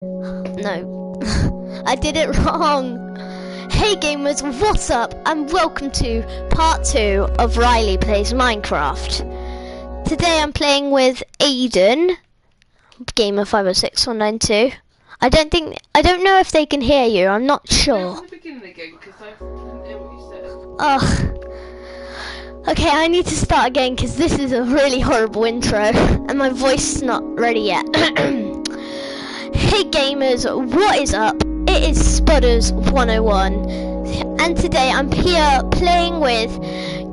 No, I did it wrong. Hey gamers, what's up? And welcome to part 2 of Riley Plays Minecraft. Today I'm playing with Aiden, gamer506192. I don't know if they can hear you, I'm not sure. From the beginning again, because I didn't hear what you said. Oh. Okay, I need to start again because this is a really horrible intro and my voice is not ready yet. Hey gamers, what is up? It is Spudders101 and today I'm here playing with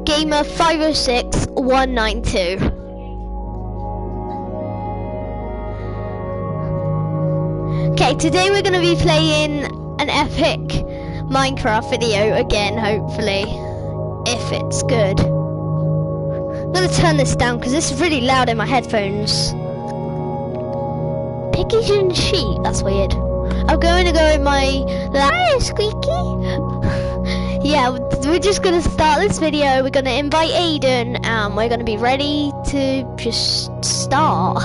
gamer506192. Okay, today we're going to be playing an epic Minecraft video again, hopefully, if it's good. I'm going to turn this down because this is really loud in my headphones. Pigeon sheet, that's weird. I'm going to go in my squeaky. Yeah, we're just going to start this video. We're going to invite Aiden and we're going to be ready to just start.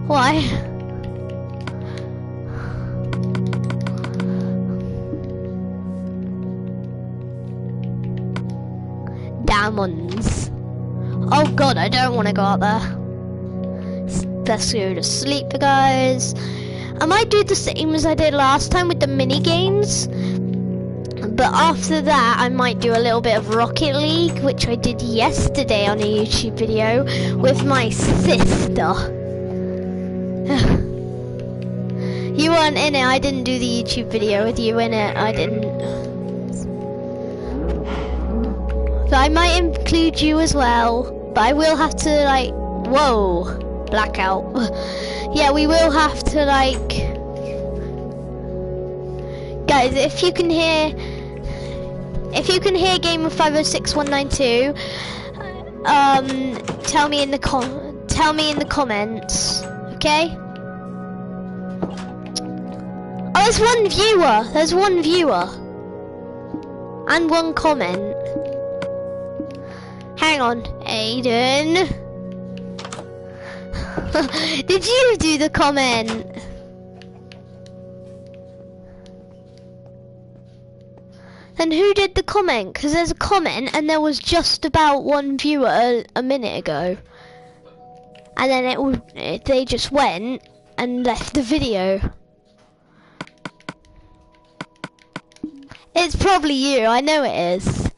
Why? Diamonds. Oh god, I don't want to go out there. Let's go to sleep, guys. I might do the same as I did last time with the mini games, but after that I might do a little bit of Rocket League, which I did yesterday on a YouTube video with my sister. You weren't in it. I didn't do the YouTube video with you in it. I didn't. So I might include you as well, but I will have to like, whoa, blackout. Yeah, we will have to like, guys, if you can hear gamer506192, tell me in the comments, okay? Oh, there's one viewer, and one comment. Hang on, Aiden. Did you do the comment? Then who did the comment? Because there's a comment and there was just about one viewer a minute ago. And then they just went and left the video. It's probably you, I know it is.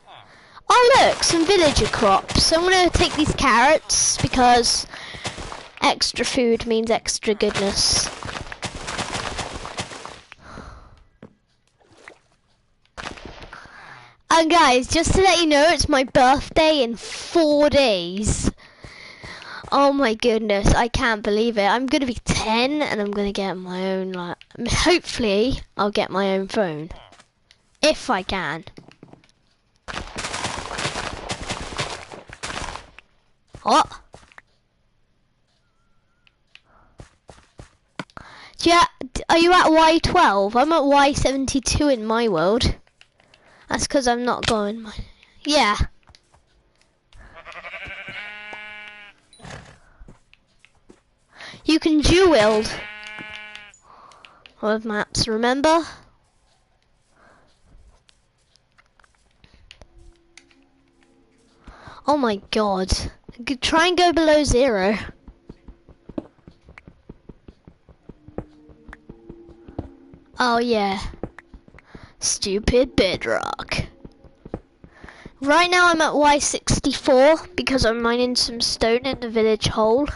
Oh look, some villager crops. So I'm gonna take these carrots because extra food means extra goodness. And guys, just to let you know, it's my birthday in 4 days. Oh my goodness, I can't believe it. I'm gonna be 10 and I'm gonna get my own, like, hopefully I'll get my own phone. If I can. What? Yeah, are you at Y12? I'm at Y72 in my world. That's because I'm not going my... Yeah. You can dual wield with maps, remember? Oh my god. Try and go below 0. Oh yeah. Stupid bedrock. Right now I'm at Y64 because I'm mining some stone in the village hole.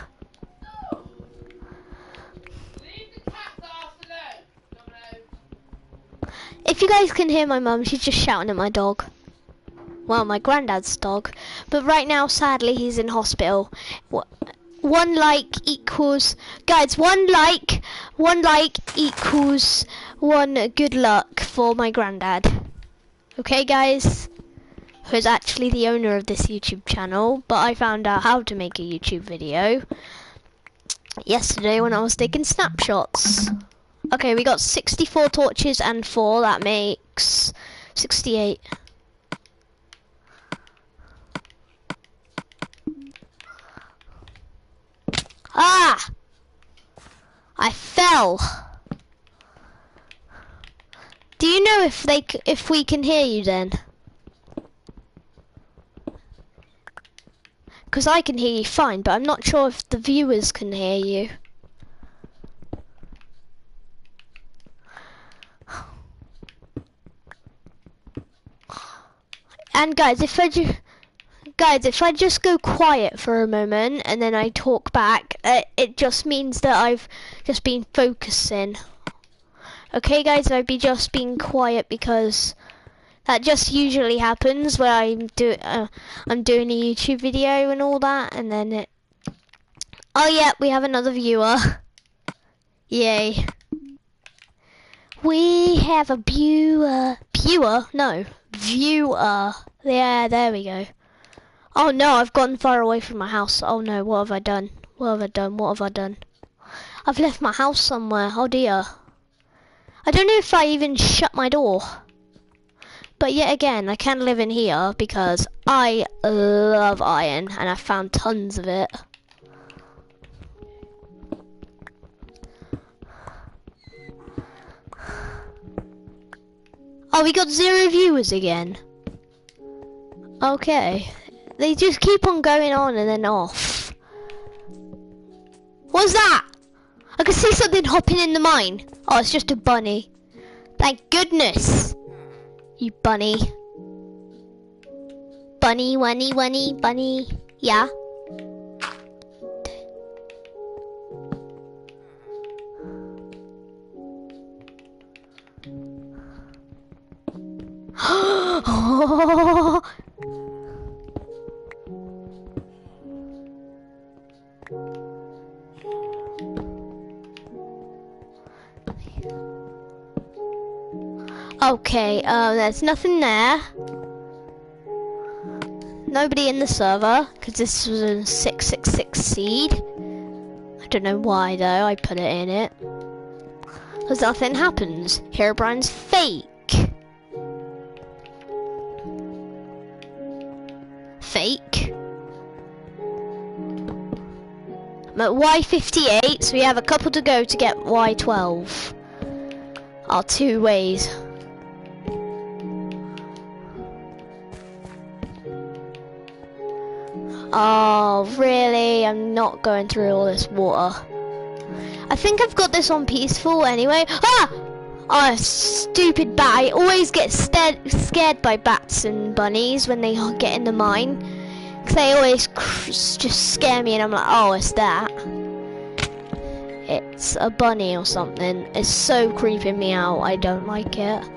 If you guys can hear my mum, she's just shouting at my dog. Well, my granddad's dog. But right now, sadly, he's in hospital. One like equals... Guys, one like equals one good luck for my granddad. Okay, guys? Who's actually the owner of this YouTube channel. But I found out how to make a YouTube video yesterday when I was taking snapshots. Okay, we got 64 torches and 4. That makes 68. Ah! I fell. Do you know if we can hear you then? Because I can hear you fine, but I'm not sure if the viewers can hear you. And guys, if I just go quiet for a moment and then I talk back, it just means that I've just been focusing. Okay, guys, I've just been quiet because that just usually happens where I'm doing a YouTube video and all that, and then it. Oh yeah, we have another viewer. Yay. We have a viewer. Viewer? No. Viewer. Yeah, there we go. Oh no, I've gotten far away from my house. Oh no, what have I done? What have I done? What have I done? I've left my house somewhere. Oh dear. I don't know if I even shut my door. But yet again, I can live in here because I love iron and I found tons of it. Oh, we got 0 viewers again. Okay. They just keep on going on and then off. What's that? I can see something hopping in the mine. Oh, it's just a bunny. Thank goodness. You bunny. Bunny, bunny, bunny, bunny. Yeah. Oh. Okay, there's nothing there. Nobody in the server, because this was a 666 seed. I don't know why though, I put it in it. Because nothing happens. Herobrine's fake. Fake. I'm at Y58, so we have a couple to go to get Y12. Our 2 ways. Oh, really? I'm not going through all this water. I think I've got this on peaceful anyway. Ah! Oh, stupid bat. I always get scared by bats and bunnies when they get in the mine. Because they always just scare me and I'm like, oh, it's that. It's a bunny or something. It's so creeping me out. I don't like it.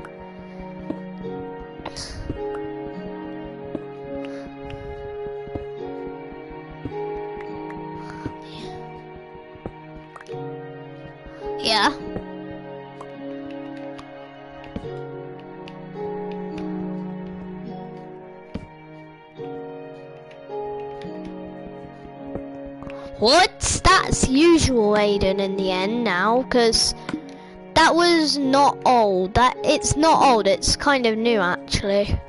Yeah. What? That's usual, Aiden, in the end now, because that was not old. It's not old, it's kind of new, actually.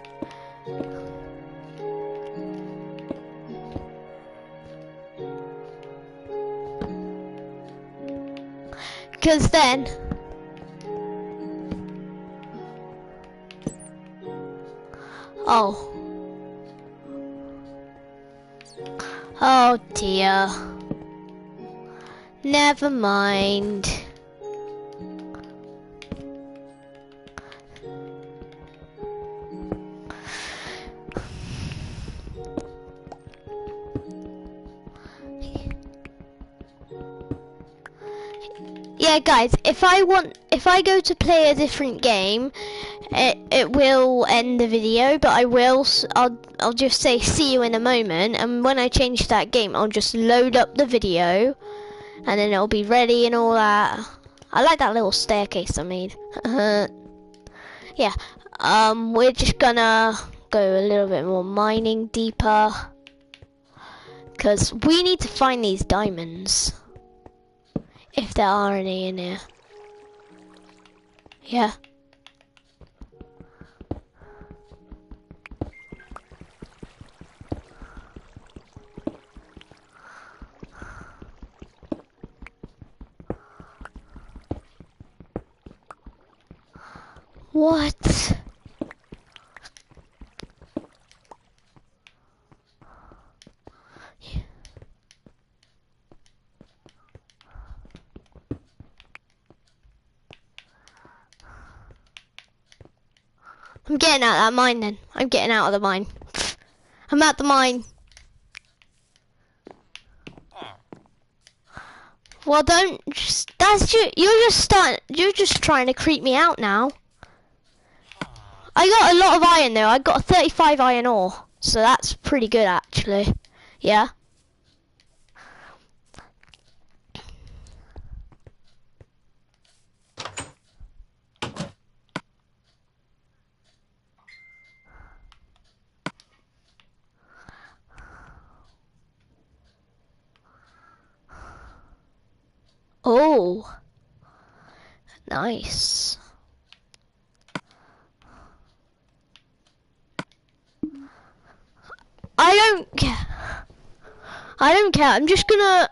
Because then... Oh. Oh dear. Never mind. Yeah, guys, if I go to play a different game, it will end the video, but I'll just say see you in a moment, and when I change that game, I'll just load up the video, and then it'll be ready and all that. I like that little staircase I made. Yeah, we're just gonna go a little bit more mining deeper, because we need to find these diamonds. If there are any in here. Yeah. What? I'm getting out of that mine then. I'm getting out of the mine. I'm at the mine. Well, don't just, that's you. You're just trying to creep me out now. I got a lot of iron though. I got 35 iron ore, so that's pretty good actually. Yeah. Oh, nice. I don't care. I don't care. I'm just gonna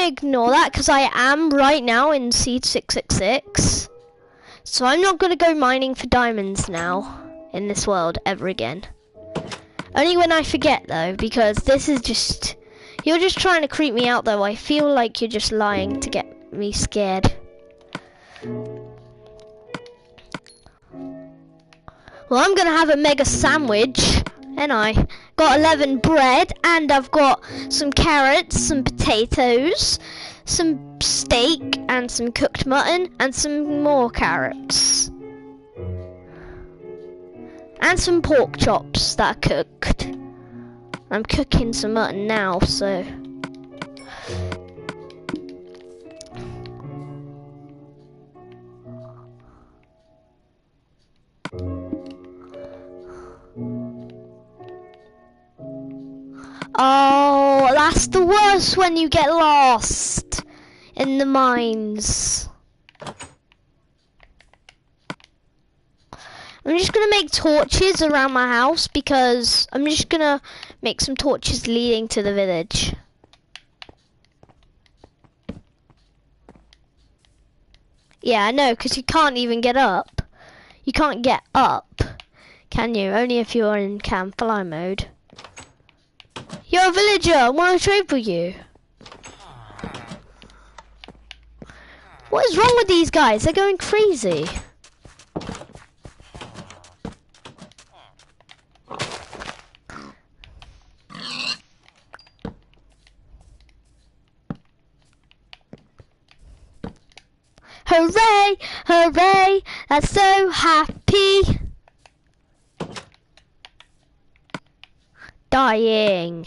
ignore that because I am right now in seed 666. So I'm not gonna go mining for diamonds now in this world ever again. Only when I forget though, because this is just, you're just trying to creep me out though. I feel like you're just lying to get me scared. Well, I'm gonna have a mega sandwich, and I got 11 bread, and I've got some carrots, some potatoes, some steak, and some cooked mutton, and some more carrots. And some pork chops that are cooked. I'm cooking some mutton now, so. Oh, that's the worst when you get lost in the mines. I'm just gonna make torches around my house because I'm just gonna make some torches leading to the village. Yeah, I know, because you can't even get up. You can't get up, can you? Only if you're in can fly mode. You're a villager, I want to trade for you. What is wrong with these guys? They're going crazy. Hooray, hooray, that's so happy. Dying.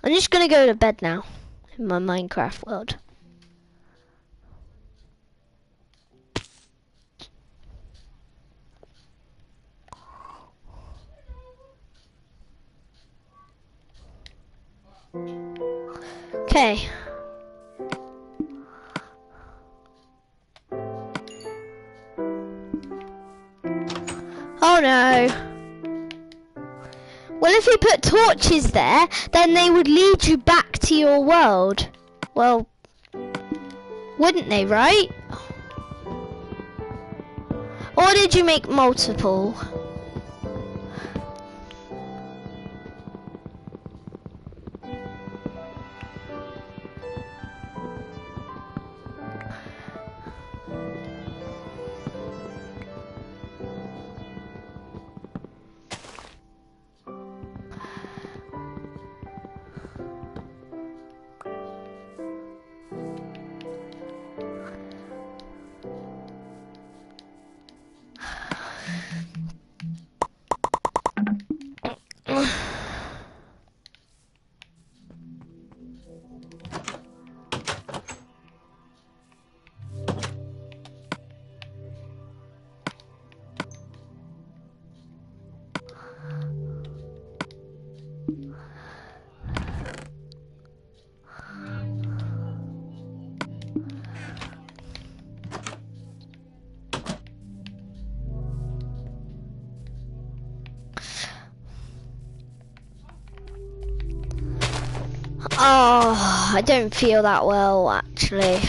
I'm just gonna go to bed now in my Minecraft world. Okay. Oh no. Well, if you put torches there, then they would lead you back to your world. Well, wouldn't they, right? Or did you make multiple? Oh, I don't feel that well, actually.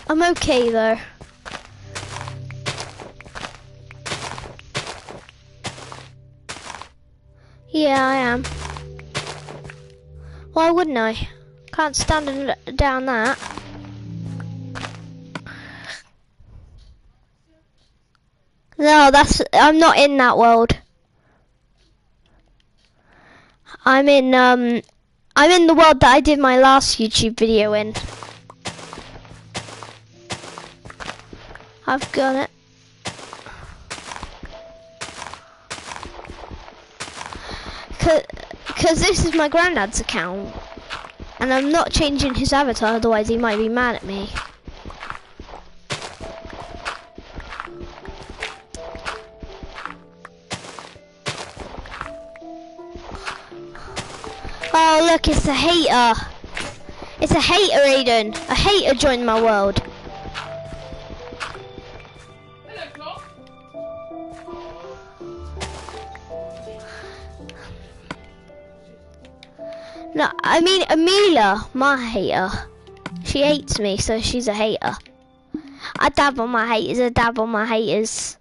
I'm okay, though. Yeah, I am. Why wouldn't I? Can't stand down that. No, I'm not in that world. I'm in the world that I did my last YouTube video in. I've got it. Cause this is my granddad's account. And I'm not changing his avatar, otherwise he might be mad at me. Oh look, it's a hater. It's a hater, Aiden. A hater joined my world. No, I mean Amelia, my hater. She hates me, so she's a hater. I dab on my haters, I dab on my haters.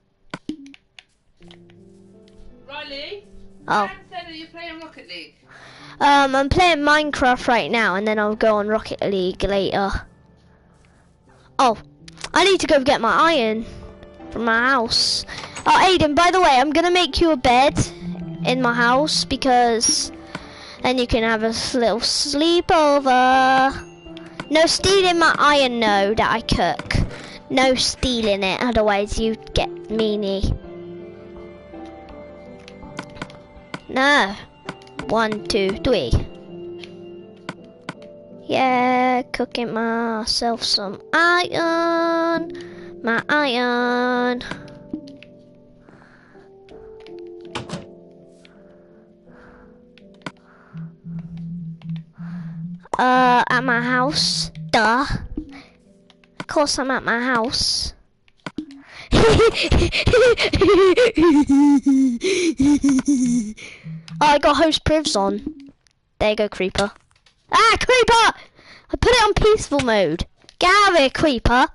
Riley? Oh. Said that you're playing Rocket League. I'm playing Minecraft right now, and then I'll go on Rocket League later. Oh, I need to go get my iron from my house. Oh, Aiden, by the way, I'm gonna make you a bed in my house because then you can have a little sleepover. No stealing my iron, no, that I cook. No stealing it, otherwise you get meanie. No. 1, 2, 3. Yeah, cooking myself some iron. My iron. At my house. Duh. Of course I'm at my house. Oh, I got host privs on. There you go, creeper. Ah, creeper! I put it on peaceful mode. Get out of here, creeper.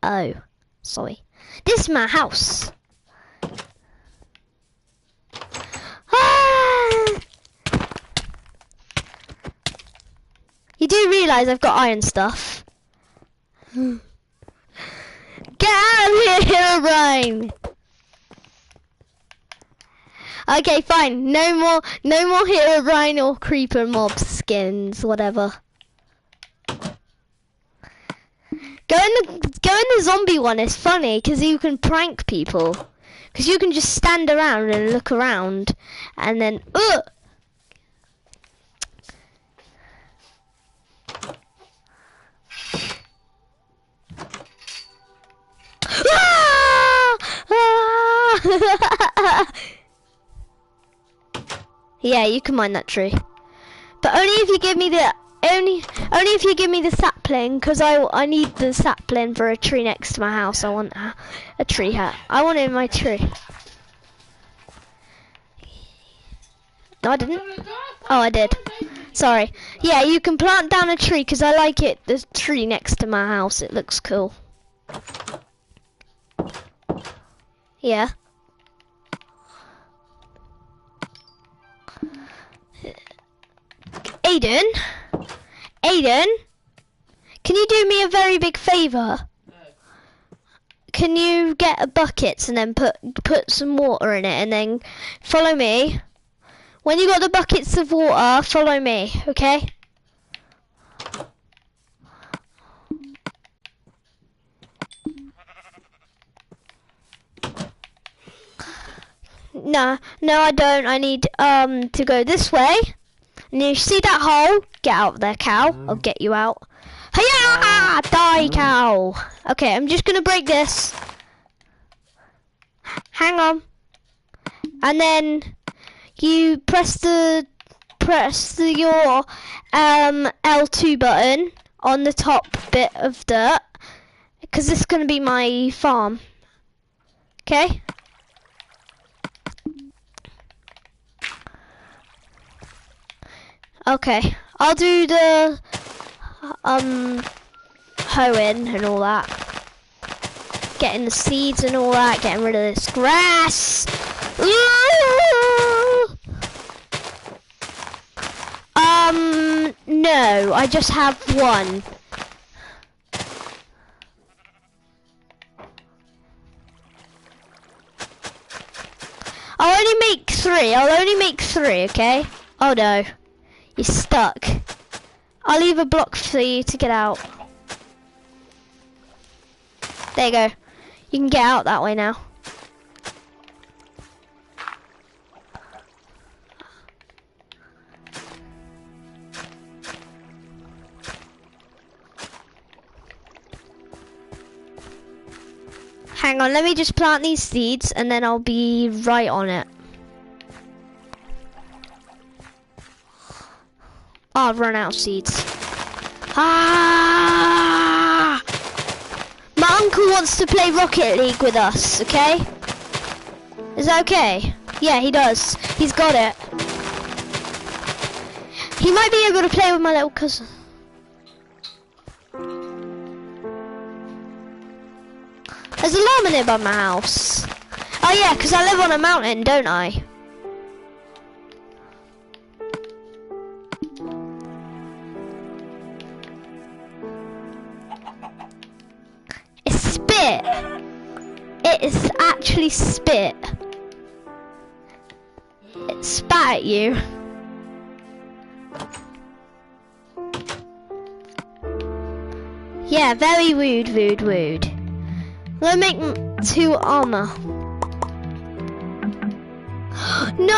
Oh, sorry. This is my house. Ah! You do realise I've got iron stuff. Get out of here, Herobrine! Okay, fine. No more Herobrine or creeper mob skins, whatever. Go in the zombie one. It's funny because you can prank people. Because you can just stand around and look around, and then Yeah, you can mine that tree, but only if you give me the sapling, because I need the sapling for a tree next to my house. I want a tree hat. I want it in my tree. No, I didn't. Oh, I did. Sorry. Yeah, you can plant down a tree because I like it. The tree next to my house. It looks cool. Yeah. Aiden, can you do me a very big favour? No. Can you get a bucket and then put some water in it and then follow me? When you got the buckets of water, follow me, okay? No, I don't. I need to go this way. And you see that hole? Get out there, cow. I'll get you out. Hiya! Die, cow. Okay, I'm just gonna break this. Hang on. And then you press your L2 button on the top bit of dirt, because this is gonna be my farm. Okay? Okay, I'll do the hoeing and all that. Getting the seeds and all that, getting rid of this grass. No, I just have one. I'll only make three, okay? Oh no, you're stuck. I'll leave a block for you to get out. There you go. You can get out that way now. Hang on, let me just plant these seeds and then I'll be right on it. Oh, I've run out of seeds. Ah! My uncle wants to play Rocket League with us, okay? Is that okay? Yeah, he does. He's got it. He might be able to play with my little cousin. There's a llama nearby my house. Oh yeah, because I live on a mountain, don't I? It's spit. It is actually spit. It spat at you. Yeah, very rude, rude, rude. We'll make 2 armor. No!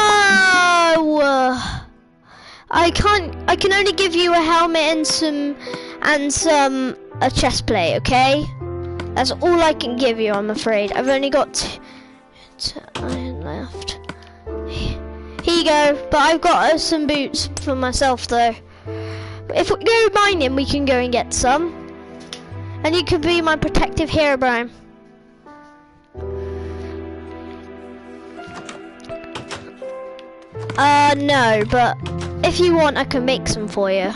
I can only give you a helmet and a chest plate, okay? That's all I can give you, I'm afraid. I've only got 2 iron left. Here you go, but I've got some boots for myself though. If we go mining, we can go and get some. And you could be my protective hero, Brian. No, but if you want, I can make some for you.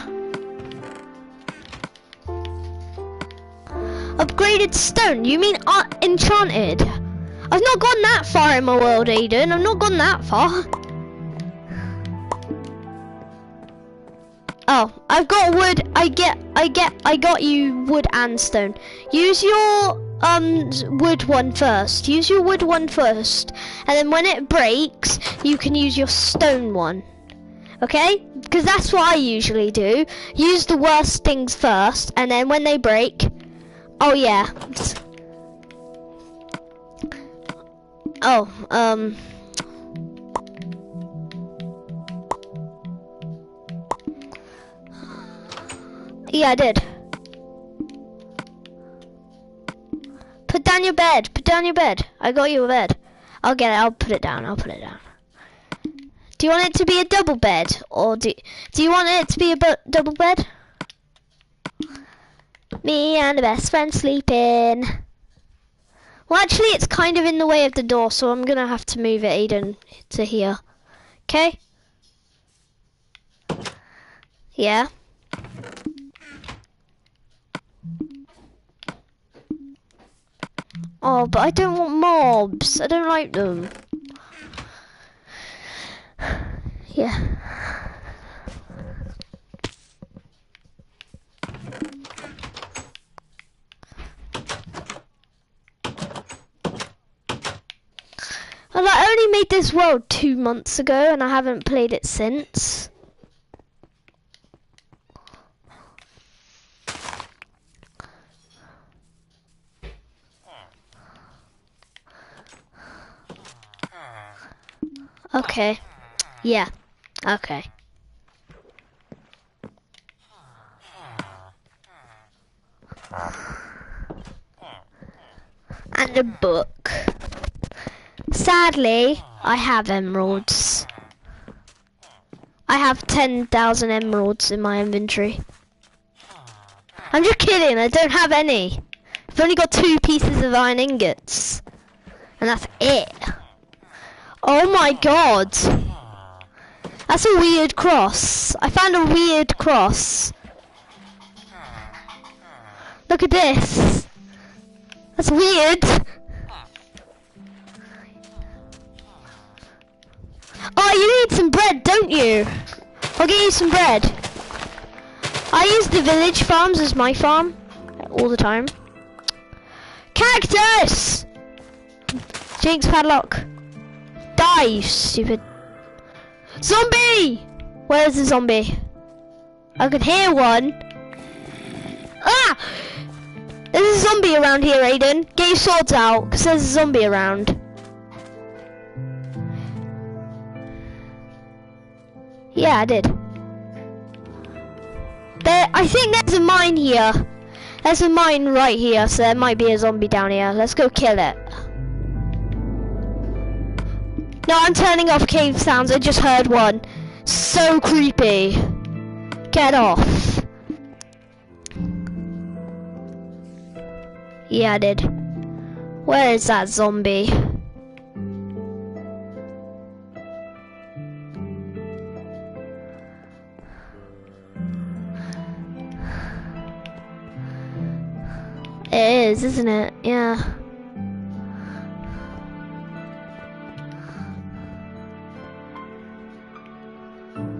Upgraded stone? You mean enchanted? I've not gone that far in my world, Aiden. I've not gone that far. Oh, I've got wood. I got you wood and stone. Use your wood one first. Use your wood one first, and then when it breaks, you can use your stone one. Okay? Because that's what I usually do. Use the worst things first, and then when they break, oh yeah. Oh, yeah, I did. Put down your bed. Put down your bed. I got you a bed. I'll get it. I'll put it down. I'll put it down. Do you want it to be a double bed, or do you want it to be a double bed? Me and the best friend sleeping. Well, actually, it's kind of in the way of the door, so I'm gonna have to move it, Aiden, to here. Okay? Yeah. Oh, but I don't want mobs. I don't like them. Yeah. Well, I only made this world 2 months ago, and I haven't played it since. Okay. Yeah. Okay. And a book. Sadly, I have emeralds. I have 10,000 emeralds in my inventory. I'm just kidding, I don't have any. I've only got 2 pieces of iron ingots. And that's it. Oh my god. That's a weird cross. I found a weird cross. Look at this. That's weird. Oh, you need some bread, don't you? I'll get you some bread. I use the village farms as my farm all the time. Cactus! Jinx padlock. Die, you stupid. Zombie! Where is the zombie? I could hear one. Ah! There's a zombie around here, Aiden. Get your swords out, because there's a zombie around. Yeah, I did. I think there's a mine here. There's a mine right here, so there might be a zombie down here. Let's go kill it. No, I'm turning off cave sounds. I just heard one. So creepy. Get off. Yeah, I did. Where is that zombie? It is, isn't it? Yeah.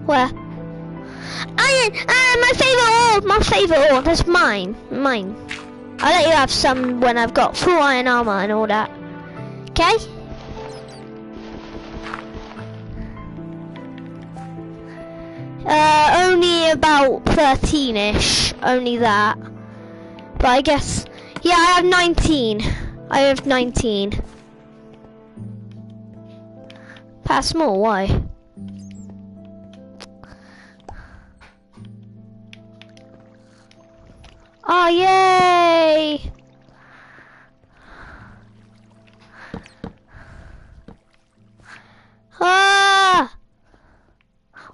Where? My favorite ore. That's mine. Mine. I'll let you have some when I've got full iron armor and all that. Okay? Only about 13-ish. Only that. But I guess, yeah, I have 19. I have 19. Pass more, why? Oh, yay! Ah!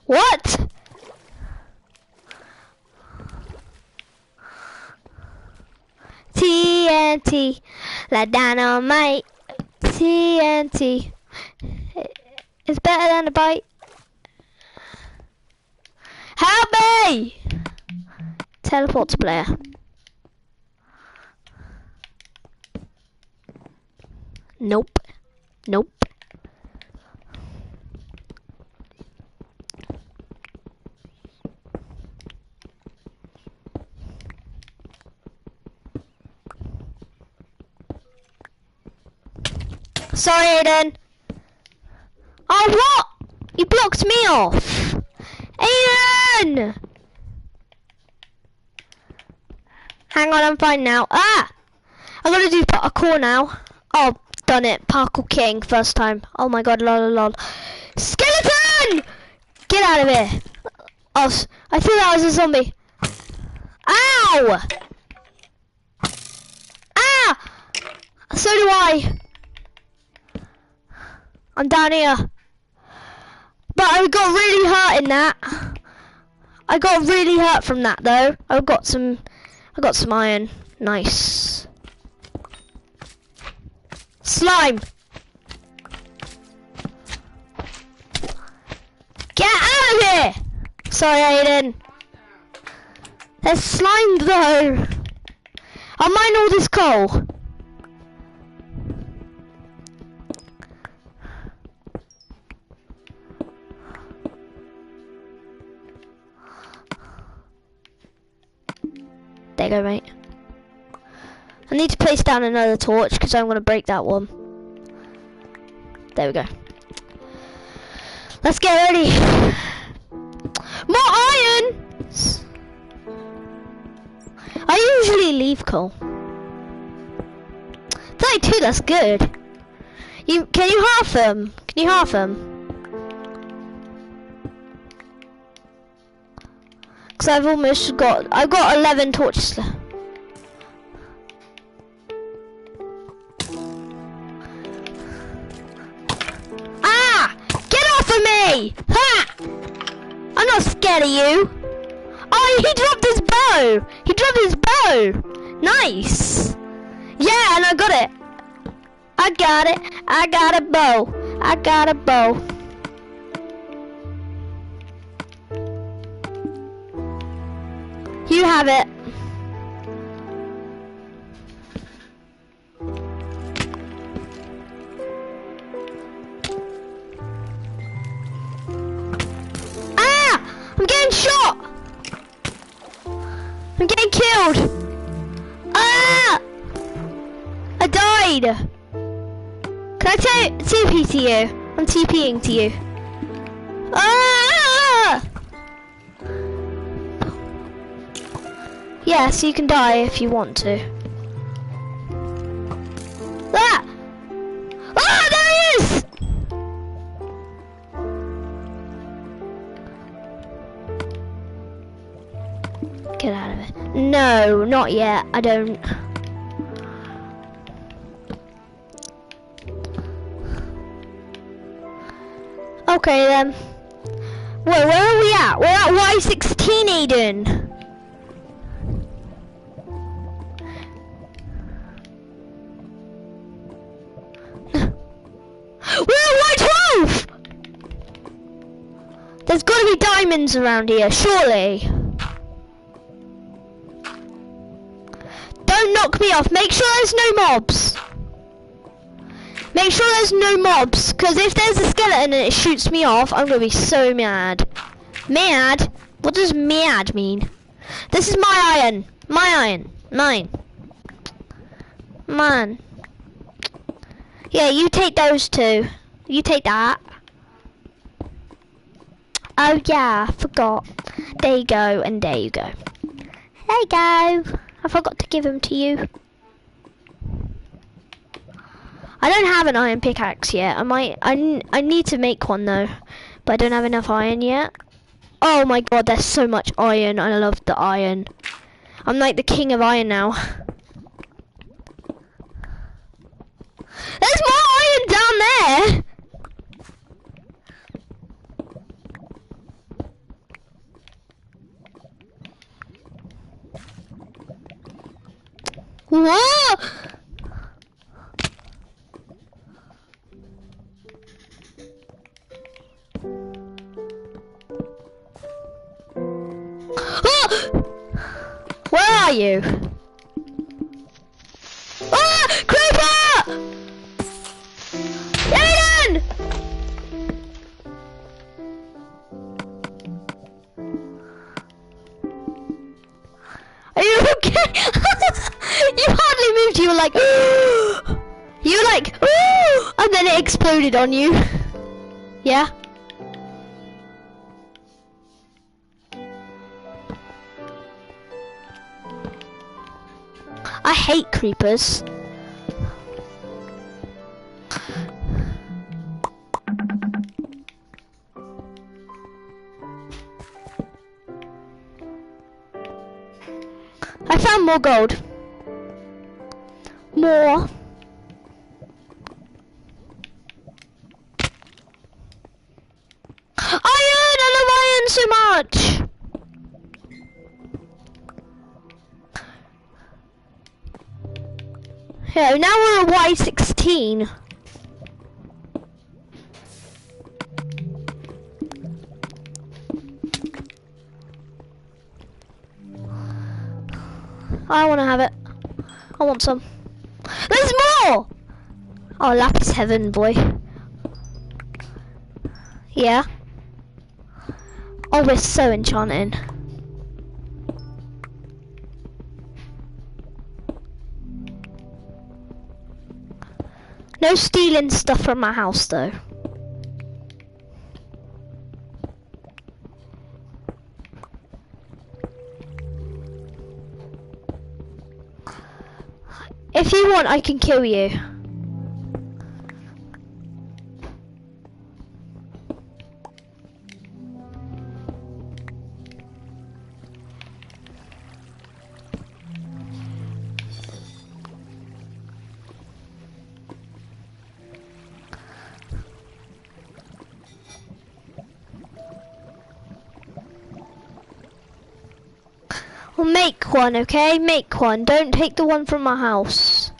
What? TNT, la dynamite. TNT. It's better than a bite. Help me! Teleport to player. Nope. Nope. Sorry, Aiden. Oh, what? You blocked me off. Aiden! Hang on, I'm fine now. Ah! I gotta do parkour now. Oh, done it. Parkour king, first time. Oh my god, lol, lol. Skeleton! Get out of here. Oh, I thought that was a zombie. Ow! Ah! So do I. I'm down here. But I got really hurt in that. I got really hurt from that though. I got some iron. Nice. Slime. Get out of here! Sorry, Aiden. There's slime though. I'll mine all this coal. There you go, mate. I need to place down another torch because I'm going to break that one. There we go. Let's get ready. More iron! I usually leave coal. 32, that's good. Can you half them? Can you half them? Because I've got 11 torches left. Ah! Get off of me! Ha! I'm not scared of you. Oh, he dropped his bow! He dropped his bow! Nice! Yeah, and I got it! I got it! I got a bow! I got a bow! have it. Ah! I'm getting shot! I'm getting killed! Ah! I died! Can I TP to you? I'm TPing to you. Ah! Yes, you can die if you want to. Ah! Ah, there he is! Get out of it. No, not yet. I don't. Okay then. Wait, where are we at? We're at Y16, Aiden. We're at Y12! There's gotta be diamonds around here, surely. Don't knock me off. Make sure there's no mobs. Make sure there's no mobs, because if there's a skeleton and it shoots me off, I'm gonna be so mad. Mad? What does mad mean? This is my iron. My iron. Mine. Man. Yeah, you take those two. You take that. Oh yeah, I forgot. There you go, and there you go. There you go. I forgot to give them to you. I don't have an iron pickaxe yet. I need to make one though, but I don't have enough iron yet. Oh my god, there's so much iron. I love the iron. I'm like the king of iron now. There's more iron down there. Whoa! Where are you? Ah! Creeper! Aiden! Are you okay? You hardly moved. You were like, you were like, and then it exploded on you. Yeah. I hate creepers. I found more gold. More. Iron! I love iron so much! Yeah, now we're at Y16. I want to have it. I want some. There's more! Oh, lapis heaven, boy. Yeah. Oh, we're so enchanting. No stealing stuff from my house, though. If you want, I can kill you. Well, make one, okay? Make one. Don't take the one from my house.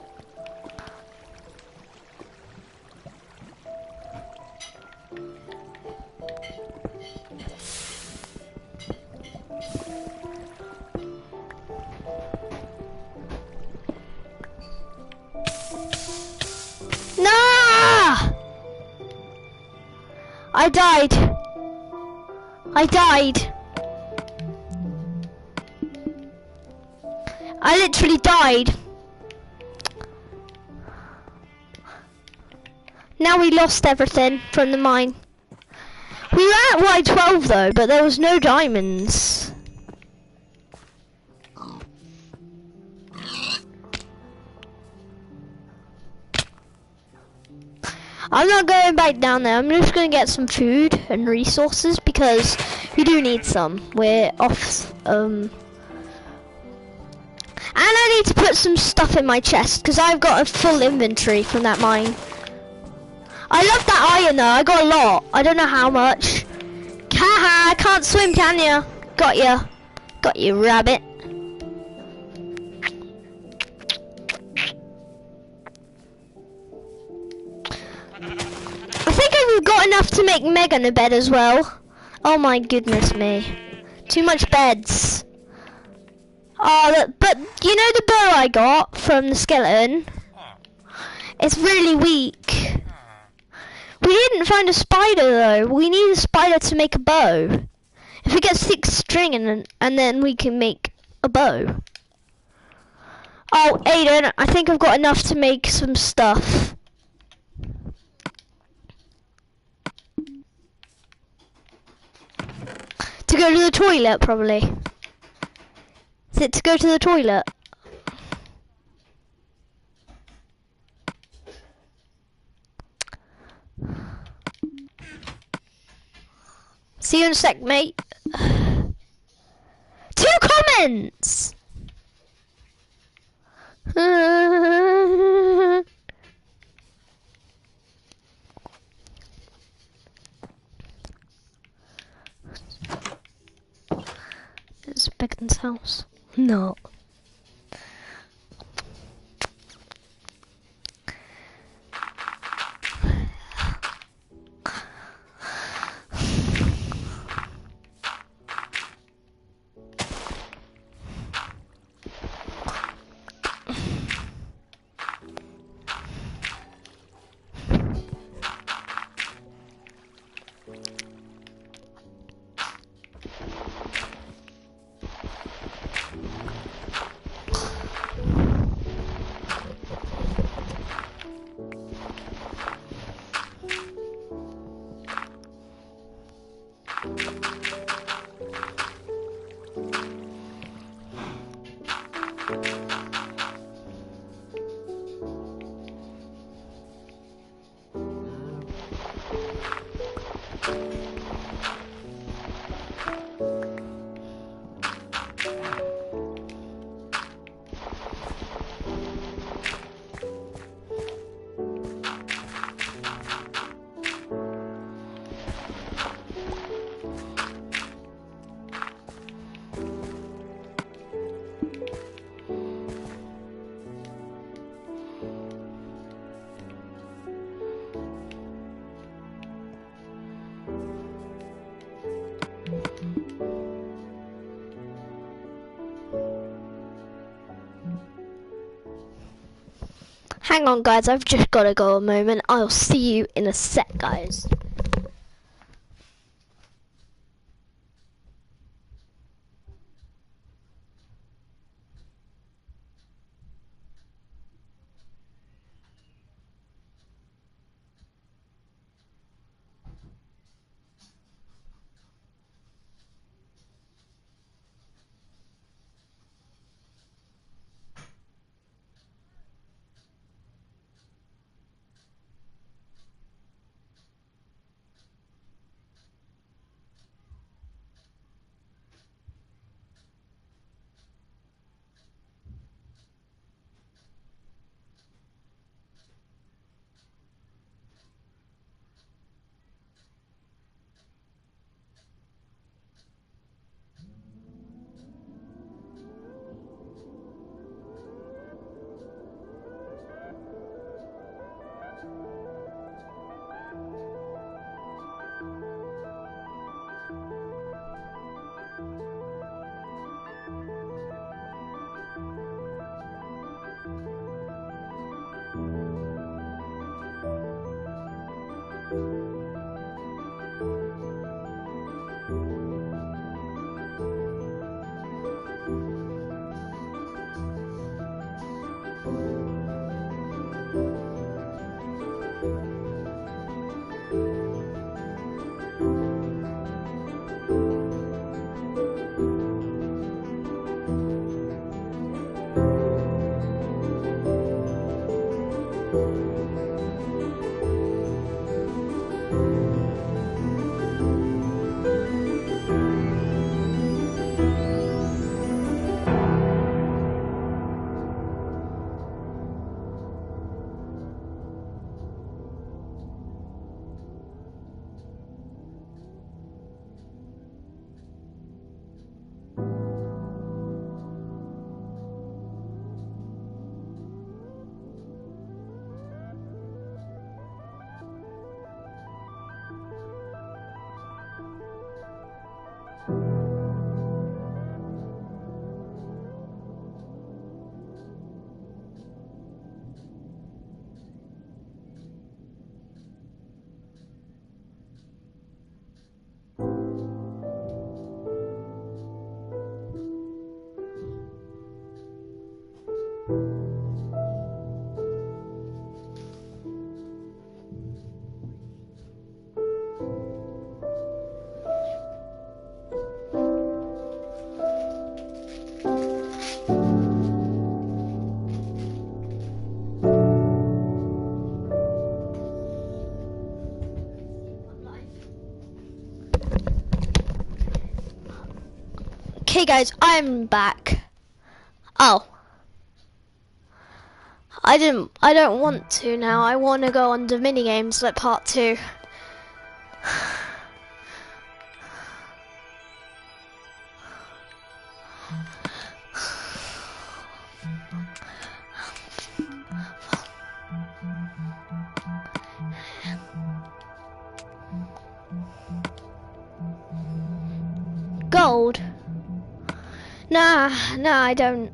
I died. I died. I literally died. Now we lost everything from the mine. We were at Y12 though, but there was no diamonds. I'm not going back down there. I'm just going to get some food and resources because we do need some. We're off. And I need to put some stuff in my chest because I've got a full inventory from that mine. I love that iron though. I got a lot. I don't know how much. Haha, can't swim, can ya? Got ya. Got you, rabbit. I think I've got enough to make Megan a bed as well. Oh my goodness me. Too much beds. Oh, but you know the bow I got from the skeleton? It's really weak. We didn't find a spider though. We need a spider to make a bow. If we get 6 string and then we can make a bow. Oh, Aiden, I think I've got enough to make some stuff. To go to the toilet, probably. Is it to go to the toilet? See you in a sec, mate. 2 comments! It's Beckon's house. No. Hang on, guys. I've just got to go a moment. I'll see you in a sec, guys. Okay guys, I'm back. Oh. I don't want to now. I want to go on to minigames like part 2. Gold? Nah, I don't.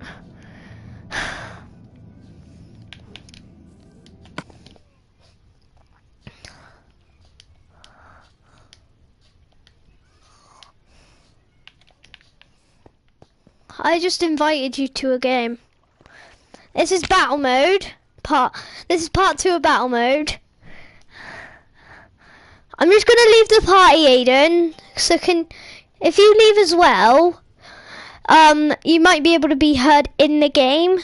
I just invited you to a game. This is battle mode. This is part 2 of battle mode. I'm just gonna leave the party, Aiden. So if you leave as well, you might be able to be heard in the game.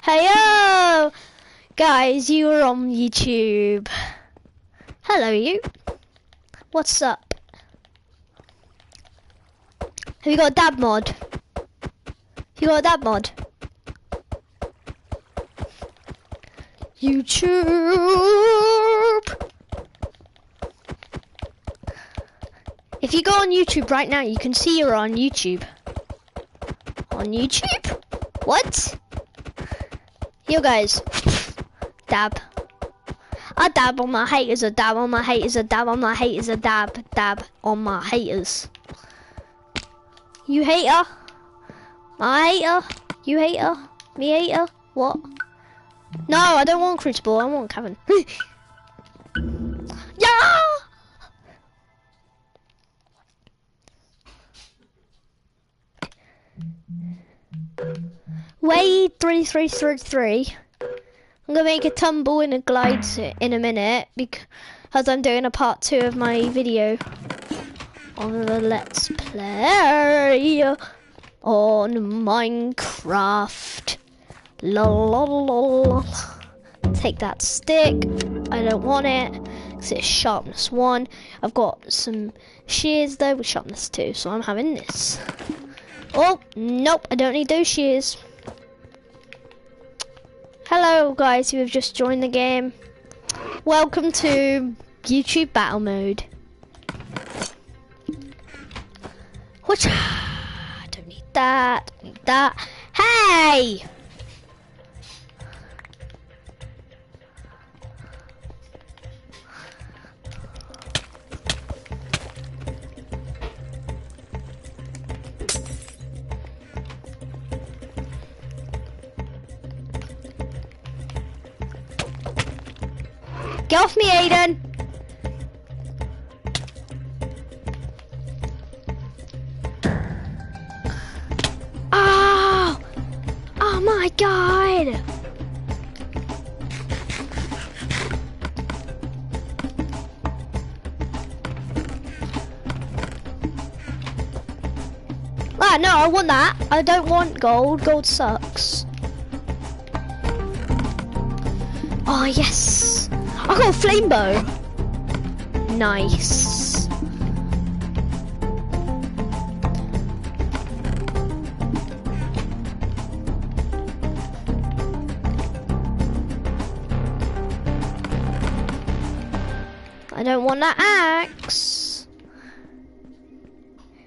Heyo! Guys, you are on YouTube. Hello, you. What's up? Have you got a dab mod? You got a dab mod? YouTube! If you go on YouTube right now, you can see you're on YouTube. On YouTube? What? You guys, dab. I dab on my haters, a dab on my haters, a dab on my haters, a dab on my haters. You hater? My hater? You hater? Me hater? What? No, I don't want Crucible, I want Kevin. Yeah! Wade 3333. I'm gonna make a tumble and a glide in a minute because I'm doing a part 2 of my video on the Let's Play on Minecraft. Lol. Take that stick. I don't want it because it's sharpness 1. I've got some shears though with sharpness 2, so I'm having this. Oh, nope, I don't need those shears. Hello guys who have just joined the game. Welcome to YouTube battle mode. Which I don't need that, Hey! Get off me, Aiden! Oh! Oh my god! Ah, no, I want that. I don't want gold. Gold sucks. Oh, yes! I got a flame bow. Nice. I don't want that axe.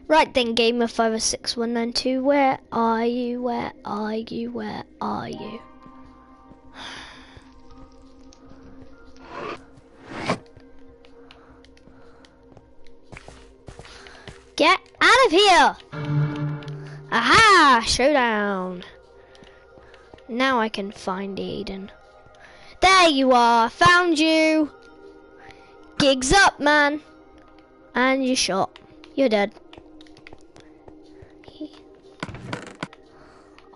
Right then, gamer506192, where are you? Where are you? Where are you? Out of here! Aha! Showdown. Now I can find Aiden. There you are. Found you. Gigs up, man. And you're shot. You're dead.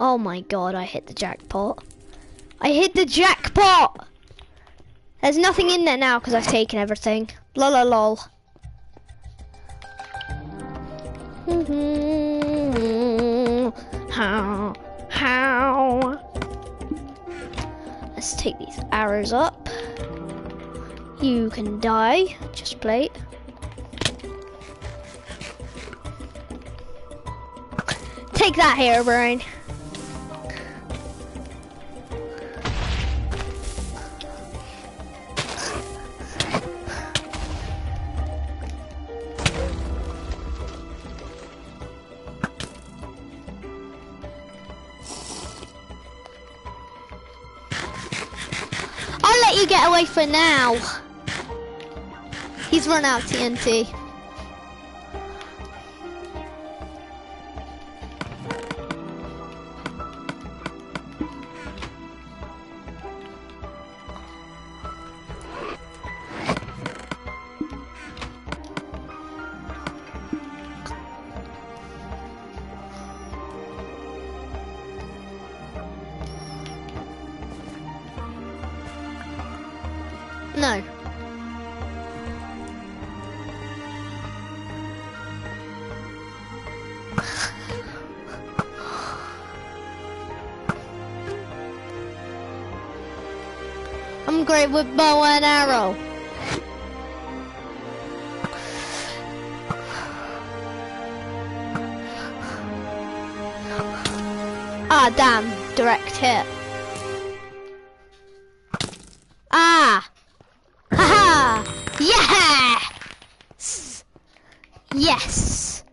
Oh my god, I hit the jackpot. I hit the jackpot! There's nothing in there now because I've taken everything. Lol lol. How? Let's take these arrows up. You can die. Just plate. Take that here, Brian. I'll let you get away for now. He's run out of TNT. No. I'm great with bow and arrow. Ah, damn. Direct hit. Ah! Haha! Yes! Yes!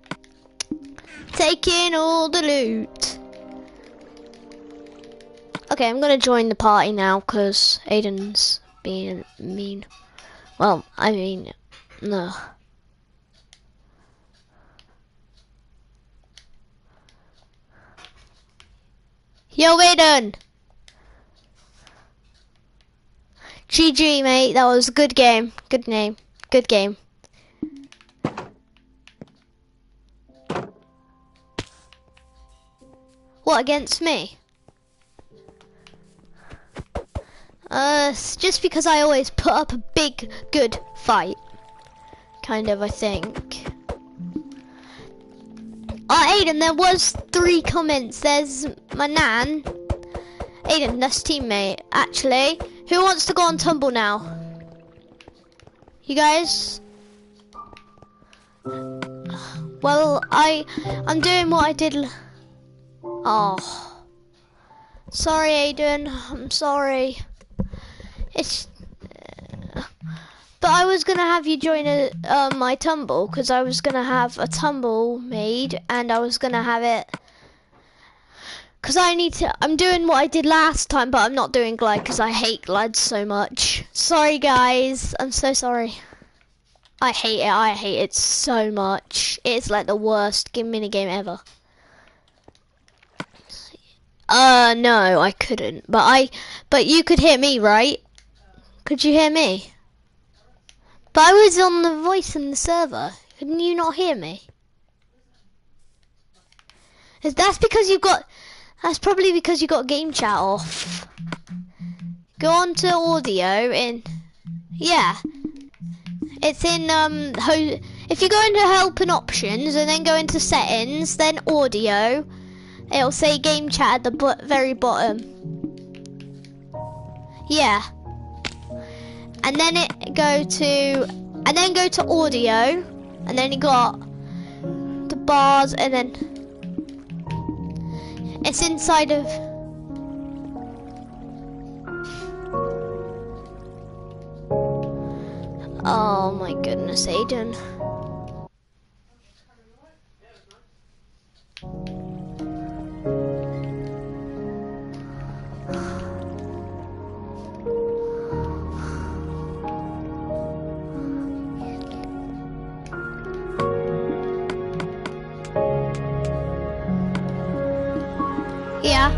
Taking all the loot. Okay, I'm gonna join the party now because Aiden's being mean. Well, I mean, no. Yo, Aiden! GG, mate. That was a good game. Good name. Good game. What, against me? Just because I always put up a big, good fight. Kind of, I think. Oh, Aiden, there was 3 comments. There's my nan. Aiden, that's teammate, actually. Who wants to go on Tumble now? You guys? Well, I'm doing what I did. Oh. Sorry, Aiden. I'm sorry. It's... But I was gonna have you join my Tumble, because I was gonna have a Tumble made, and I was gonna have it... Because I'm doing what I did last time, but I'm not doing Glide because I hate Glide so much. Sorry guys, I'm so sorry. I hate it so much. It's like the worst minigame ever. No, I couldn't. But you could hear me, right? Could you hear me? But I was on the voice in the server. Couldn't you not hear me? That's probably because you got game chat off. Go on to audio yeah. It's in if you go into help and options and then go into settings, then audio, it'll say game chat at the very bottom. Yeah. And then go to audio, and then you got the bars, and then it's inside of... Oh my goodness, Aiden. Yeah.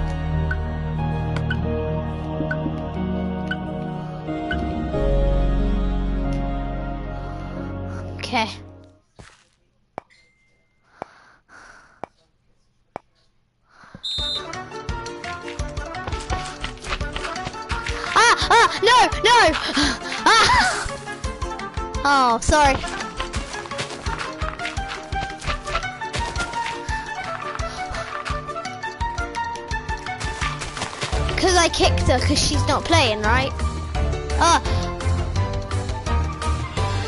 Okay. No! Ah! Oh, sorry. Because I kicked her because she's not playing, right?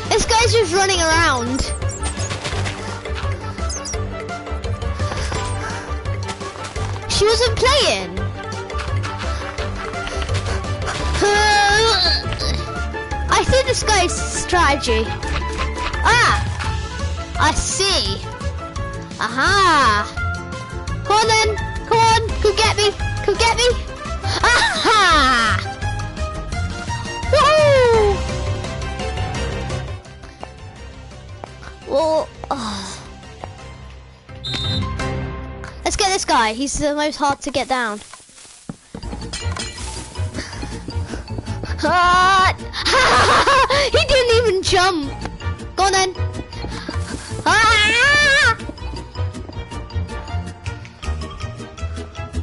This guy's just running around. She wasn't playing. I see this guy's strategy. I see. Aha. Come on then. Come on. Come get me. Come get me. Aha. Woo. Whoa. Oh. Let's get this guy. He's the most hard to get down. He didn't even jump. Go on then.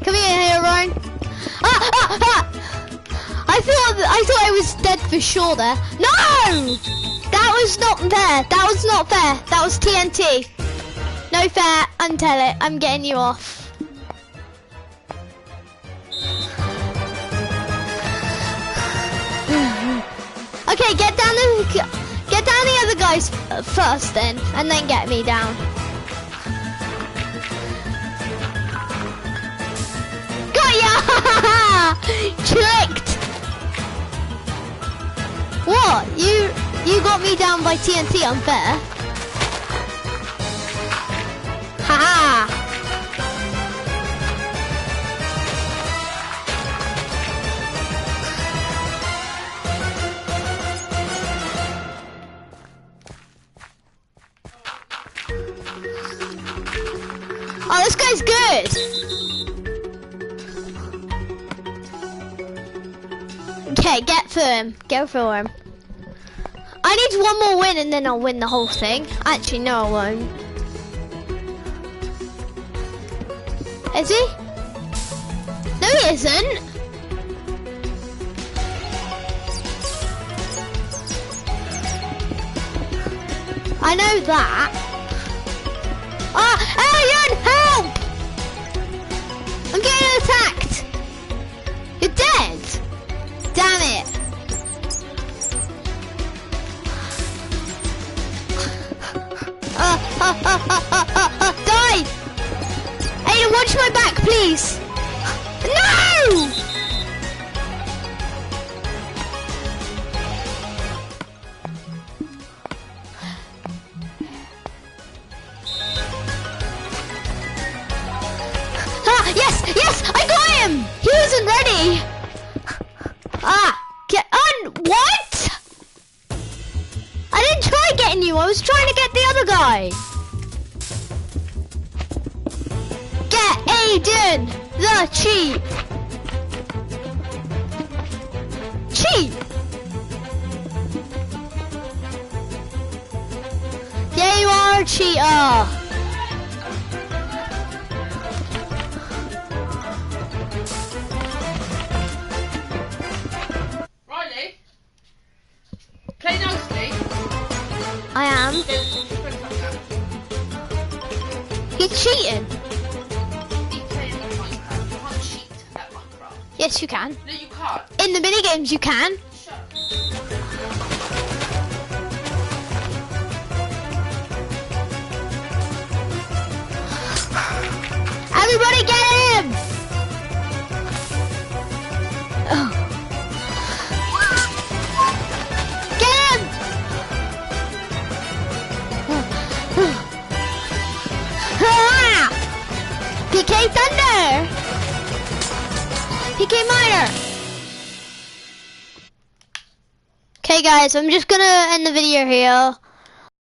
Come here, Ryan. I thought I was dead for sure there. No! That was not fair. That was not fair. That was TNT. No fair. Untell it. I'm getting you off. Okay, get down the other guys first then, and then get me down. Got ya! Tricked. What? You got me down by TNT, unfair. Haha. Oh, this guy's good. Okay, get for him. Go for him. I need one more win and then I'll win the whole thing. Actually, no, I won't. Is he? No, he isn't. I know that. Aaron, help! I'm getting attacked. You're dead. Damn it. Die! Aiden, watch my back, please. No! Yes, I got him! He wasn't ready! Get on! What? I didn't try getting you, I was trying to get the other guy! Get Aiden! The cheat! Cheat! Yeah, you are a cheater! Play nicely. I am. He's cheating. You play in Minecraft. You can't cheat at Minecraft. Yes, you can. No, you can't. In the minigames, you can. Shut up. Everybody get him! Oh. PK Thunder! PK Miner! Okay guys, I'm just gonna end the video here.